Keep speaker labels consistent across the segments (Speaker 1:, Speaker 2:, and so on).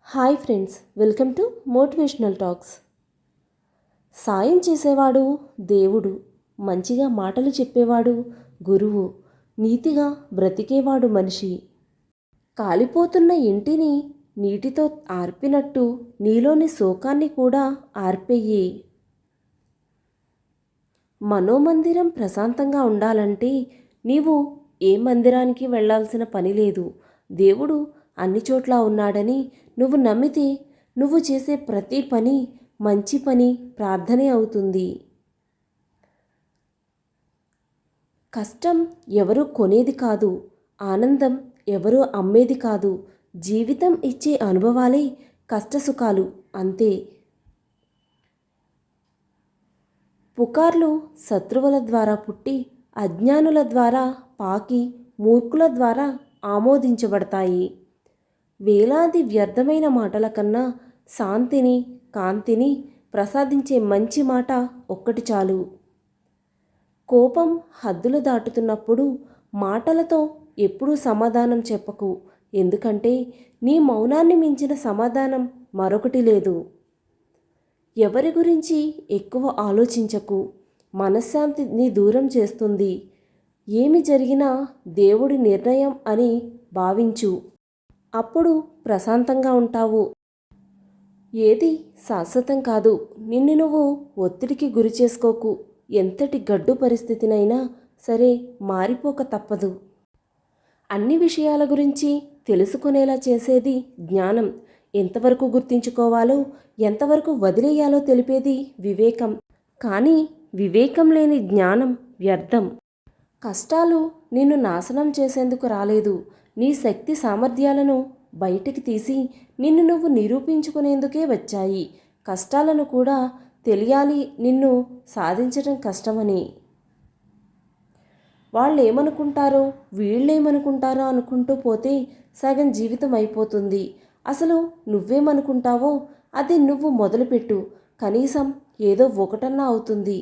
Speaker 1: Hi friends, welcome to motivational talks. సాయం చేసేవాడు దేవుడు, మంచిగా మాటలు చెప్పేవాడు గురువు, నీతిగా బ్రతికేవాడు మనిషి. కాలిపోతున్న ఇంటిని నీటితో ఆర్పినట్టు నీలోని శోకాన్ని కూడా ఆర్పేయి. మనోమందిరం ప్రశాంతంగా ఉండాలంటే నీవు ఏ మందిరానికి వెళ్ళాల్సిన పని లేదు. దేవుడు అన్ని చోట్ల ఉన్నాడని నువ్వు నమ్మితే నువ్వు చేసే ప్రతి పని మంచి పని, ప్రార్థనే అవుతుంది. కష్టం ఎవరు కొనేది కాదు, ఆనందం ఎవరు అమ్మేది కాదు. జీవితం ఇచ్చే అనుభవాలే కష్టసుఖాలు, అంతే. పుకార్లు శత్రువుల ద్వారా పుట్టి, అజ్ఞానుల ద్వారా పాకి, మూర్ఖుల ద్వారా ఆమోదించబడతాయి. వేలాది వ్యర్థమైన మాటల కన్నా శాంతిని, కాంతిని ప్రసాదించే మంచి మాట ఒక్కటి చాలు. కోపం హద్దులు దాటుతున్నప్పుడు మాటలతో ఎప్పుడూ సమాధానం చెప్పకు, ఎందుకంటే నీ మౌనాన్ని మించిన సమాధానం మరొకటి లేదు. ఎవరి గురించి ఎక్కువ ఆలోచించకు, మనశ్శాంతిని దూరం చేస్తుంది. ఏమి జరిగినా దేవుడి నిర్ణయం అని భావించు, అప్పుడు ప్రశాంతంగా ఉంటావు. ఏది శాశ్వతం కాదు, నిన్ను నువ్వు ఒత్తిడికి గురి చేసుకోకు. ఎంతటి గడ్డు పరిస్థితినైనా సరే మారిపోక తప్పదు. అన్ని విషయాల గురించి తెలుసుకునేలా చేసేది జ్ఞానం. ఎంతవరకు గుర్తించుకోవాలో, ఎంతవరకు వదిలేయాలో తెలిపేది వివేకం. కానీ వివేకం లేని జ్ఞానం వ్యర్థం. కష్టాలు నిన్ను నాశనం చేసేందుకు రాలేదు, నీ శక్తి సామర్థ్యాలను బయటికి తీసి నిన్ను నువ్వు నిరూపించుకునేందుకే వచ్చాయి. కష్టాలను కూడా తెలియాలి నిన్ను సాధించడం కష్టమని. వాళ్ళు ఏమనుకుంటారో, వీళ్ళేమనుకుంటారో అనుకుంటూ పోతే సగం జీవితం అయిపోతుంది. అసలు నువ్వేమనుకుంటావో అది నువ్వు మొదలుపెట్టు, కనీసం ఏదో ఒకటన్నా అవుతుంది.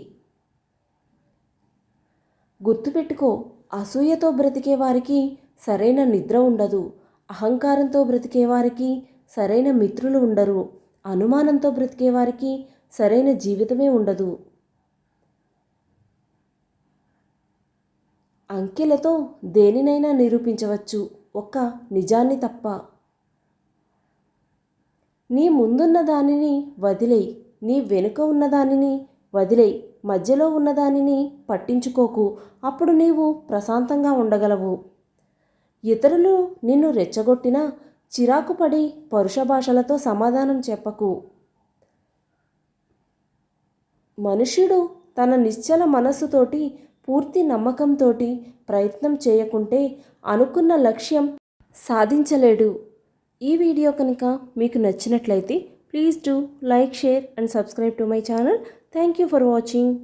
Speaker 1: గుర్తుపెట్టుకో, అసూయతో బ్రతికే వారికి సరైన నిద్ర ఉండదు, అహంకారంతో బ్రతికే వారికి సరైన మిత్రులు ఉండరు, అనుమానంతో బ్రతికే వారికి సరైన జీవితమే ఉండదు. అంకెలతో దేనినైనా నిరూపించవచ్చు, ఒక్క నిజాన్ని తప్ప. నీ ముందున్న దానిని వదిలేయి, నీ వెనుక ఉన్నదానిని వదిలేయి, మధ్యలో ఉన్నదానిని పట్టించుకోకు. అప్పుడు నీవు ప్రశాంతంగా ఉండగలవు. ఇతరులు నిన్ను రెచ్చగొట్టినా చిరాకు పడి పరుష భాషలతో సమాధానం చెప్పకు. మనుష్యుడు తన నిశ్చల మనస్సుతోటి, పూర్తి నమ్మకంతోటి ప్రయత్నం చేయకుంటే అనుకున్న లక్ష్యం సాధించలేడు. ఈ వీడియో కనుక మీకు నచ్చినట్లయితే please do like, share and subscribe to my channel. Thank you for watching.